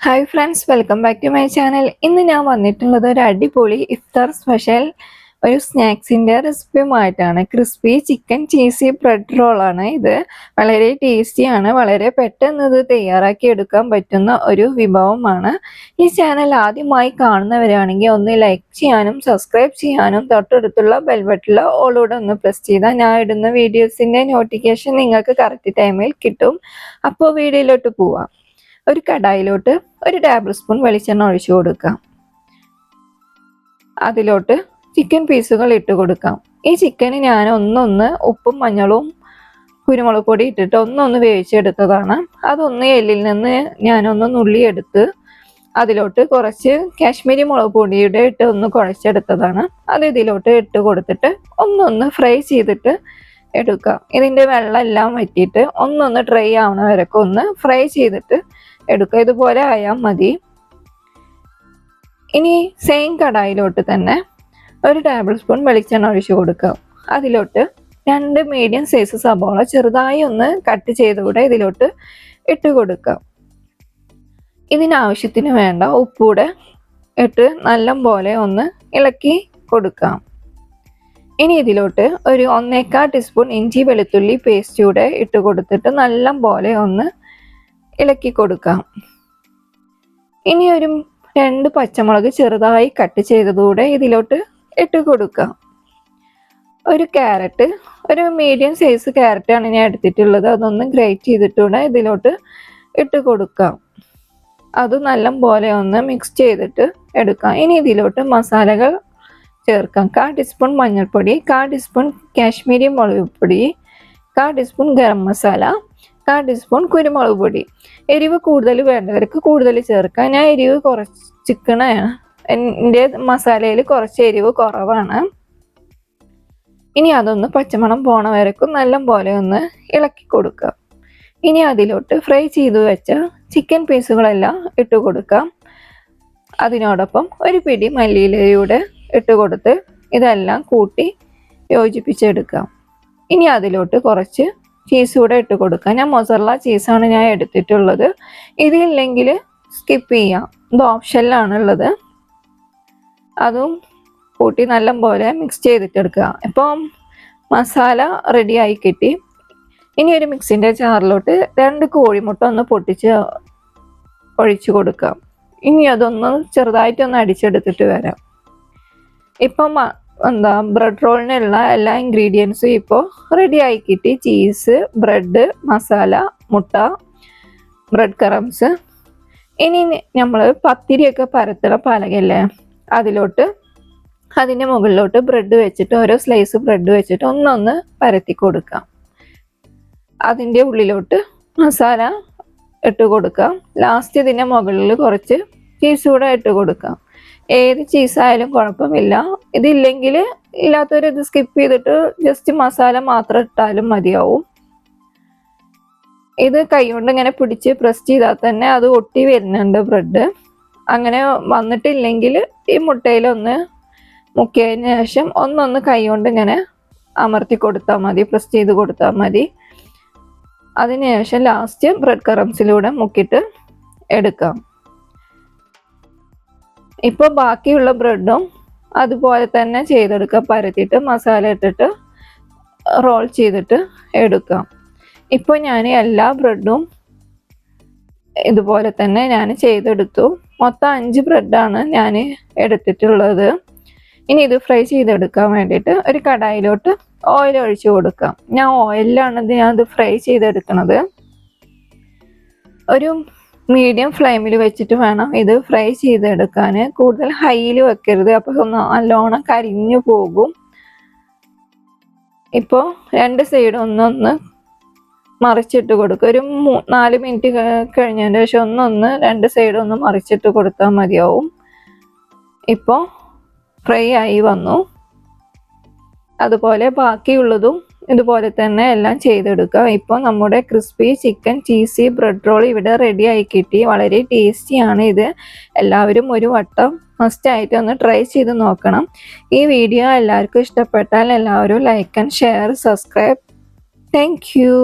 Hi friends, welcome back to my channel. ഇന്ന് ഞാൻ വന്നിട്ടുള്ളത് ഒരു അടിപൊളി ഇഫ്താർ സ്പെഷ്യൽ ഒരു സ്നാക്സിൻ്റെ റെസിപ്പിയുമായിട്ടാണ്. ക്രിസ്പി ചിക്കൻ ചീസി ബ്രെഡ് റോളാണ് ഇത്. വളരെ ടേസ്റ്റിയാണ്. വളരെ പെട്ടെന്ന് ഇത് തയ്യാറാക്കി എടുക്കാൻ പറ്റുന്ന ഒരു വിഭവമാണ്. ഈ ചാനൽ ആദ്യമായി കാണുന്നവരാണെങ്കിൽ ഒന്ന് ലൈക്ക് ചെയ്യാനും സബ്സ്ക്രൈബ് ചെയ്യാനും തൊട്ടടുത്തുള്ള ബെൽ ബട്ടണിൽ ഓളൂടെ ഒന്ന് പ്രസ് ചെയ്താൽ ഞാൻ ഇടുന്ന വീഡിയോസിൻ്റെ നോട്ടിഫിക്കേഷൻ നിങ്ങൾക്ക് കറക്റ്റ് ടൈമിൽ കിട്ടും. അപ്പോൾ വീഡിയോയിലോട്ട് പോവാം. ഒരു കടായിലോട്ട് ഒരു ടേബിൾ സ്പൂൺ വെളിച്ചെണ്ണ ഒഴിച്ചു കൊടുക്കാം. അതിലോട്ട് ചിക്കൻ പീസുകൾ ഇട്ട് കൊടുക്കാം. ഈ ചിക്കന് ഞാൻ ഒന്നൊന്ന് ഉപ്പും മഞ്ഞളും കുരുമുളക് പൊടി ഇട്ടിട്ട് ഒന്നൊന്ന് വേവിച്ചെടുത്തതാണ്. അതൊന്ന് എല്ലിൽ നിന്ന് ഞാനൊന്ന് നുള്ളിയെടുത്ത് അതിലോട്ട് കുറച്ച് കാശ്മീരി മുളക് പൊടിയുടെ ഇട്ട് ഒന്ന് കുഴച്ചെടുത്തതാണ്. അത് ഇതിലോട്ട് ഇട്ട് കൊടുത്തിട്ട് ഒന്നൊന്ന് ഫ്രൈ ചെയ്തിട്ട് എടുക്കാം. ഇതിൻ്റെ വെള്ളം എല്ലാം വറ്റിയിട്ട് ഒന്നൊന്ന് ഡ്രൈ ആവണ വരൊക്കെ ഒന്ന് ഫ്രൈ ചെയ്തിട്ട് എടുക്കുക. ഇതുപോലെ ആയാൽ മതി. ഇനി സെയിം കടായിലോട്ട് തന്നെ ഒരു ടേബിൾ സ്പൂൺ വെളിച്ചെണ്ണ ഒഴിച്ചു കൊടുക്കുക. അതിലോട്ട് 2 മീഡിയം സൈസ് സബോള ചെറുതായി ഒന്ന് കട്ട് ചെയ്തുകൂടെ ഇതിലോട്ട് ഇട്ട് കൊടുക്കുക. ഇതിനാവശ്യത്തിന് വേണ്ട ഉപ്പൂടെ ഇട്ട് നല്ല പോലെ ഒന്ന് ഇളക്കി കൊടുക്കാം. ഇനി ഇതിലോട്ട് ഒരു 1/4 ടീസ്പൂൺ ഇഞ്ചി വെളുത്തുള്ളി പേസ്റ്റ് കൂടെ ഇട്ട് കൊടുത്തിട്ട് നല്ല പോലെ ഒന്ന് ഇളക്കി കൊടുക്കാം. ഇനി ഒരു 2 പച്ചമുളക് ചെറുതായി കട്ട് ചെയ്തതുകൂടെ ഇതിലോട്ട് ഇട്ട് കൊടുക്കാം. ഒരു ക്യാരറ്റ്, ഒരു മീഡിയം സൈസ് ക്യാരറ്റാണ് ഞാൻ എടുത്തിട്ടുള്ളത്. അതൊന്ന് ഗ്രേറ്റ് ചെയ്തിട്ടൂടെ ഇതിലോട്ട് ഇട്ട് കൊടുക്കാം. അത് നല്ല പോലെ ഒന്ന് മിക്സ് ചെയ്തിട്ട് എടുക്കാം. ഇനി ഇതിലോട്ട് മസാലകൾ ചേർക്കാം. 1/4 ടീസ്പൂൺ മഞ്ഞൾപ്പൊടി, 1/4 ടീസ്പൂൺ കാശ്മീരി മുളക് പൊടി, 1/4 ടീസ്പൂൺ ഗരം മസാല, 1/4 ടീസ്പൂൺ കുരുമുളക് പൊടി. എരിവ് കൂടുതൽ വേണ്ടവർക്ക് കൂടുതൽ ചേർക്കാം. ഞാൻ എരിവ് കുറച്ചിരിക്കണതാണ്. എൻ്റെ മസാലയിൽ കുറച്ച് എരിവ് കുറവാണ്. ഇനി അതൊന്ന് പച്ചമണം പോണ വരക്കും നല്ല പോലെ ഒന്ന് ഇളക്കി കൊടുക്കാം. ഇനി അതിലോട്ട് ഫ്രൈ ചെയ്ത് വെച്ച ചിക്കൻ പീസുകളെല്ലാം ഇട്ട് കൊടുക്കാം. അതിനോടൊപ്പം ഒരു പിടി മല്ലിയിലയൂടെ ഇട്ട് കൊടുത്ത് ഇതെല്ലാം കൂട്ടി യോജിപ്പിച്ചെടുക്കാം. ഇനി അതിലോട്ട് കുറച്ച് ചീസ് കൂടെ ഇട്ട് കൊടുക്കാം. ഞാൻ മൊസറല്ല ചീസാണ് ഞാൻ എടുത്തിട്ടുള്ളത്. ഇതില്ലെങ്കിൽ സ്കിപ്പ് ചെയ്യാം, ഇത് ഓപ്ഷനിലാണുള്ളത്. അതും കൂട്ടി നല്ല പോലെ മിക്സ് ചെയ്തിട്ടെടുക്കുക. ഇപ്പം മസാല റെഡിയായി കിട്ടി. ഇനി ഒരു മിക്സിൻ്റെ ജാറിലോട്ട് 2 കോഴിമുട്ട ഒന്ന് പൊട്ടിച്ച് ഒഴിച്ചു കൊടുക്കാം. ഇനി അതൊന്ന് ചെറുതായിട്ടൊന്ന് അടിച്ചെടുത്തിട്ട് വരാം. ഇപ്പം ബ്രെഡ് റോളിനുള്ള എല്ലാ ഇൻഗ്രീഡിയൻസും ഇപ്പോൾ റെഡി ആയി കിട്ടി. ചീസ്, ബ്രെഡ്, മസാല, മുട്ട, ബ്രെഡ് ക്രംസ്. ഇനി നമ്മൾ പത്തിരിയൊക്കെ പരത്തണ പലകല്ലേ, അതിലോട്ട് അതിൻ്റെ മുകളിലോട്ട് ബ്രെഡ് വെച്ചിട്ട് ഓരോ സ്ലൈസ് ബ്രെഡ് വെച്ചിട്ട് ഒന്നൊന്ന് പരത്തി കൊടുക്കാം. അതിൻ്റെ ഉള്ളിലോട്ട് മസാല ഇട്ട് കൊടുക്കാം. ലാസ്റ്റ് ഇതിൻ്റെ മുകളിൽ കുറച്ച് ചീസ് കൂടെ ഇട്ട് കൊടുക്കാം. ഏത് ചീസായാലും കുഴപ്പമില്ല. ഇതില്ലെങ്കിൽ ഇല്ലാത്തവർ ഇത് സ്കിപ്പ് ചെയ്തിട്ട് ജസ്റ്റ് മസാല മാത്രം ഇട്ടാലും മതിയാവും. ഇത് കൈകൊണ്ട് ഇങ്ങനെ പിടിച്ച് പ്രസ് ചെയ്താൽ തന്നെ അത് ഒട്ടി വരുന്നുണ്ട് ബ്രെഡ്. അങ്ങനെ വന്നിട്ടില്ലെങ്കിൽ ഈ മുട്ടയിലൊന്ന് മുക്കിയതിന് ശേഷം ഒന്നൊന്ന് കൈകൊണ്ട് ഇങ്ങനെ അമർത്തി കൊടുത്താൽ മതി, പ്രസ് ചെയ്ത് കൊടുത്താൽ മതി. അതിനുശേഷം ലാസ്റ്റ് ബ്രെഡ് ക്രംസിലൂടെ മുക്കിയിട്ട് എടുക്കാം. ഇപ്പോൾ ബാക്കിയുള്ള ബ്രെഡും അതുപോലെ തന്നെ ചെയ്തെടുക്കുക. പരത്തിയിട്ട് മസാല ഇട്ടിട്ട് റോൾ ചെയ്തിട്ട് എടുക്കാം. ഇപ്പോൾ ഞാൻ എല്ലാ ബ്രെഡും ഇതുപോലെ തന്നെ ഞാൻ ചെയ്തെടുത്തു. മൊത്തം 5 ബ്രെഡാണ് ഞാൻ എടുത്തിട്ടുള്ളത്. ഇനി ഇത് ഫ്രൈ ചെയ്തെടുക്കാൻ വേണ്ടിയിട്ട് ഒരു കടായിലോട്ട് ഓയിൽ ഒഴിച്ചു കൊടുക്കാം. ഞാൻ ഓയിലാണ് ഇത് ഫ്രൈ ചെയ്തെടുക്കുന്നത്. ഒരു മീഡിയം ഫ്ലെയിമിൽ വെച്ചിട്ട് വേണം ഇത് ഫ്രൈ ചെയ്തെടുക്കാൻ. കൂടുതൽ ഹൈയിൽ വെക്കരുത്, അപ്പോൾ നല്ലോണം കരിഞ്ഞു പോകും. ഇപ്പോൾ 2 സൈഡ് ഒന്നൊന്ന് മറിച്ചിട്ട് കൊടുക്കുക. ഒരു 4 മിനിറ്റ് കഴിഞ്ഞതിന് ശേഷം ഒന്നൊന്ന് 2 സൈഡ് ഒന്ന് മറിച്ചിട്ട് കൊടുത്താൽ മതിയാവും. ഇപ്പോൾ ഫ്രൈ ആയി വന്നു. അതുപോലെ ബാക്കിയുള്ളതും ഇതുപോലെ തന്നെ എല്ലാം ചെയ്തെടുക്കുക. ഇപ്പോൾ നമ്മുടെ crispy chicken cheesy bread role ഇവിടെ റെഡി ആയി കിട്ടി. വളരെ ടേസ്റ്റിയാണ് ഇത്. എല്ലാവരും ഒരു വട്ടം മസ്റ്റായിട്ട് ഒന്ന് ട്രൈ ചെയ്ത് നോക്കണം. ഈ വീഡിയോ എല്ലാവർക്കും ഇഷ്ടപ്പെട്ടാൽ എല്ലാവരും like and share, subscribe. Thank you.